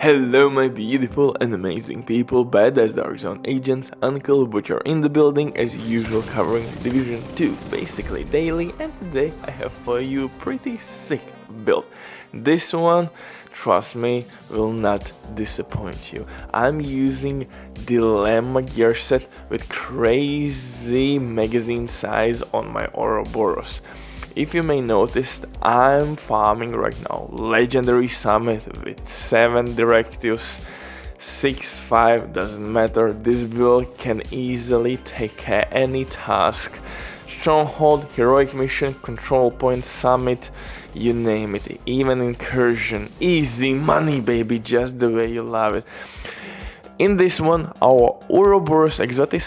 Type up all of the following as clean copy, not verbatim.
Hello my beautiful and amazing people, Badass Dark Zone agents, Uncle Butcher in the building as usual, covering Division 2 basically daily, and today I have for you a pretty sick build. This one, trust me, will not disappoint you. I'm using Dilemma gear set with crazy magazine size on my Ouroboros. If you may notice, I'm farming right now Legendary Summit with 7 directives, 6-5, doesn't matter. This build can easily take any task. Stronghold, Heroic Mission, Control Point, Summit, you name it, even Incursion. Easy money baby, just the way you love it. In this one, our Ourobors exotic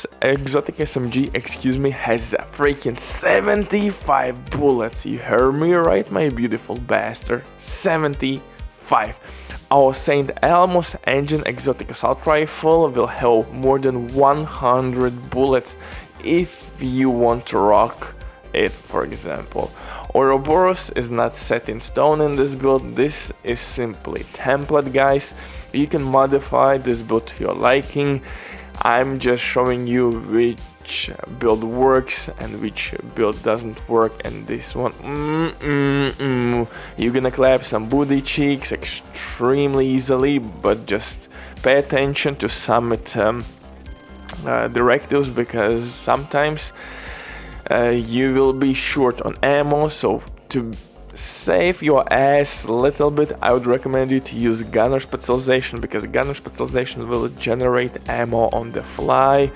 SMG, has a freaking 75 bullets. You heard me right, my beautiful bastard. 75. Our St. Elmo's Engine exotic assault rifle will have more than 100 bullets if you want to rock it, for example. Ouroboros is not set in stone in this build. This is simply template, guys. You can modify this build to your liking. I'm just showing you which build works and which build doesn't work, and this one you're gonna clap some booty cheeks extremely easily, but just pay attention to summit directives, because sometimes you will be short on ammo. So to save your ass a little bit, I would recommend you to use gunner specialization, because gunner specialization will generate ammo on the fly.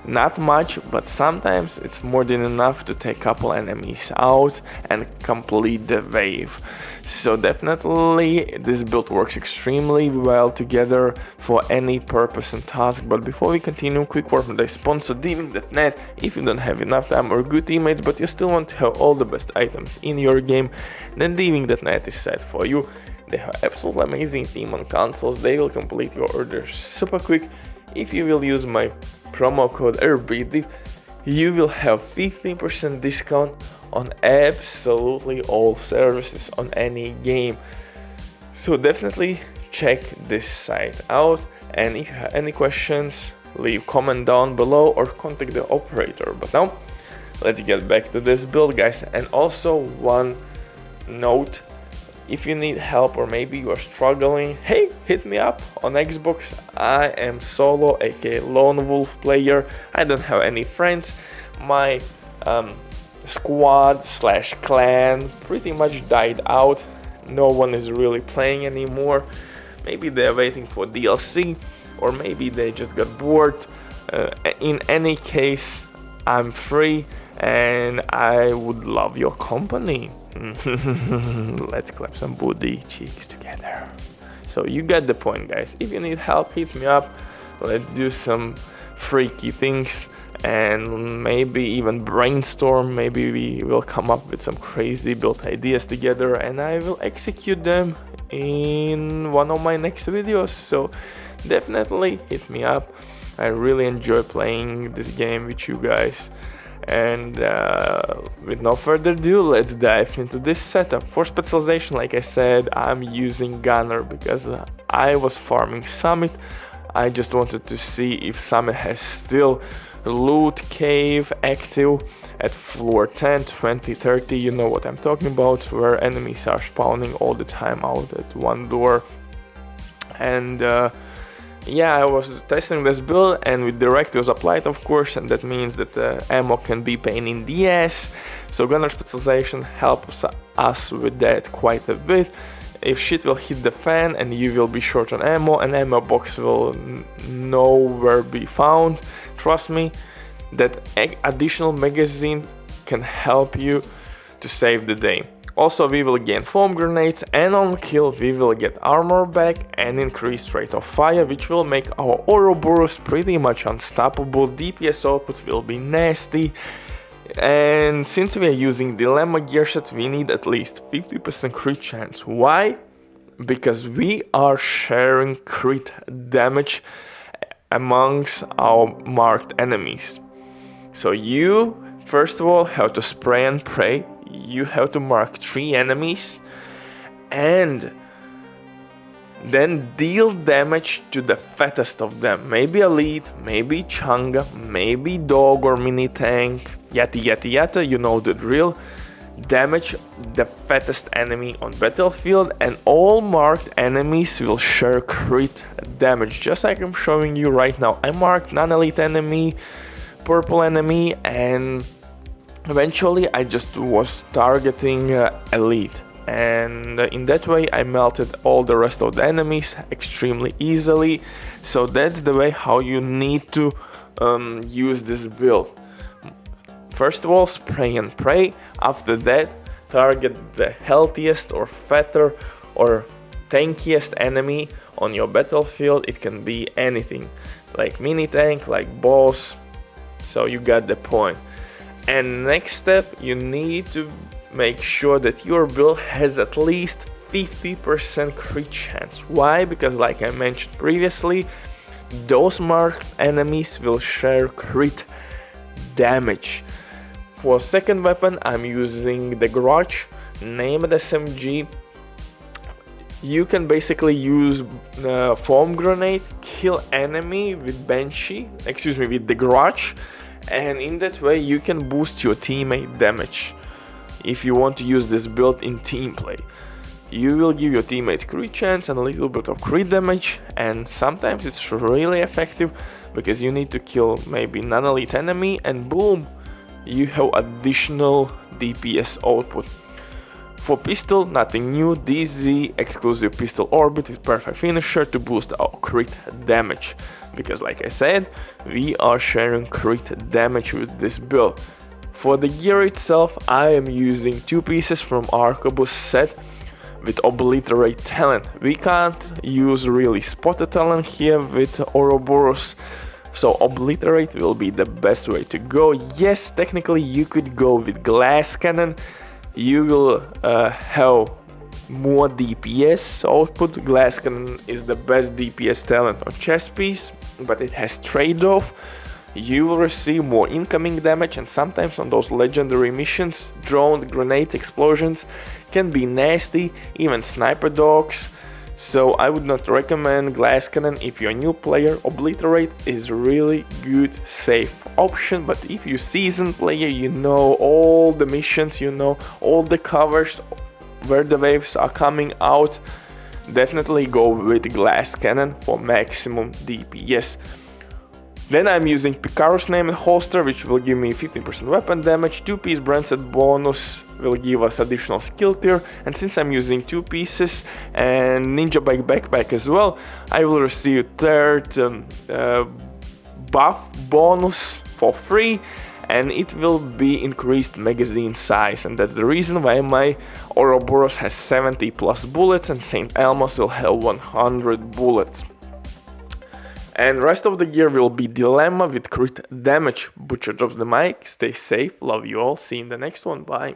Not much, but sometimes it's more than enough to take a couple enemies out and complete the wave. So definitely this build works extremely well together for any purpose and task. But before we continue, quick word from the sponsor Diving.net. If you don't have enough time or good teammates, but you still want to have all the best items in your game, then Diving.net is set for you. They have absolutely amazing team on consoles. They will complete your orders super quick. If you will use my promo code RBD, you will have 15% discount on absolutely all services on any game. So definitely check this site out, and if you have any questions, leave comment down below or contact the operator. But now let's get back to this build, guys. And also one note, if you need help or maybe you are struggling, hey, hit me up on Xbox. I am solo, aka lone wolf player. I don't have any friends. My squad / clan pretty much died out. No one is really playing anymore. Maybe they're waiting for DLC, or maybe they just got bored. In any case, I'm free and I would love your company. Let's clap some booty cheeks together. So you got the point, guys. If you need help, hit me up. Let's do some freaky things and maybe even brainstorm. Maybe we will come up with some crazy build ideas together, and I will execute them in one of my next videos. So definitely hit me up. I really enjoy playing this game with you guys. And with no further ado, let's dive into this setup. For specialization, like I said, I'm using gunner because I was farming summit. I just wanted to see if summit has still loot cave active at floor 10, 20, 30, you know what I'm talking about, where enemies are spawning all the time out at one door. And yeah, I was testing this build, and with directives applied, of course, and that means that ammo can be pain in the ass. So gunner specialization helps us with that quite a bit. If shit will hit the fan and you will be short on ammo, an ammo box will nowhere be found. Trust me, that additional magazine can help you to save the day. Also, we will gain foam grenades, and on kill we will get armor back and increased rate of fire, which will make our Ouroboros pretty much unstoppable. DPS output will be nasty, and since we are using Dilemma gear set, we need at least 50% crit chance. Why? Because we are sharing crit damage amongst our marked enemies. So you first of all have to spray and pray. You have to mark 3 enemies, and Then deal damage to the fattest of them. Maybe Elite, maybe Changa, maybe Dog or Mini Tank. Yata, you know the drill. Damage the fattest enemy on battlefield, and all marked enemies will share crit damage, just like I'm showing you right now. I marked non-elite enemy, purple enemy, and eventually I just was targeting elite, and in that way I melted all the rest of the enemies extremely easily. So that's the way how you need to use this build. First of all, spray and pray. After that, target the healthiest or fatter or tankiest enemy on your battlefield. It can be anything, like mini tank, like boss. So you got the point. And next step, you need to make sure that your build has at least 50% crit chance. Why? Because like I mentioned previously, those marked enemies will share crit damage. For second weapon, I'm using the Garage, named SMG. You can basically use foam grenade, kill enemy with with the Garage, and in that way you can boost your teammate damage. If you want to use this build in team play, you will give your teammates crit chance and a little bit of crit damage, and sometimes it's really effective because you need to kill maybe non-elite enemy and boom, you have additional DPS output. For pistol, nothing new, DZ exclusive pistol orbit with perfect finisher to boost our crit damage, because like I said, we are sharing crit damage with this build. For the gear itself, I am using 2 pieces from Ourobors set with Obliterate talent. We can't use really spotted talent here with Ouroboros, so Obliterate will be the best way to go. Yes, technically you could go with Glass Cannon. You will have more DPS output. Glass Cannon is the best DPS talent on chest piece, but it has trade-off. You will receive more incoming damage, and sometimes on those legendary missions, drone, grenade explosions can be nasty, even sniper dogs. So I would not recommend Glass Cannon if you're a new player. Obliterate is really good, safe option, but if you're seasoned player, you know all the missions, you know all the covers where the waves are coming out, definitely go with Glass Cannon for maximum DPS. Then I'm using Picaro's named holster, which will give me 15% weapon damage, 2-piece brand set bonus will give us additional skill tier, and since I'm using 2 pieces and ninja bike backpack as well, I will receive third buff bonus for free, and it will be increased magazine size, and that's the reason why my Ouroboros has 70 plus bullets and St. Elmo's will have 100 bullets. And rest of the gear will be Dilemma with crit damage. Butcher drops the mic, stay safe, love you all, see you in the next one, bye.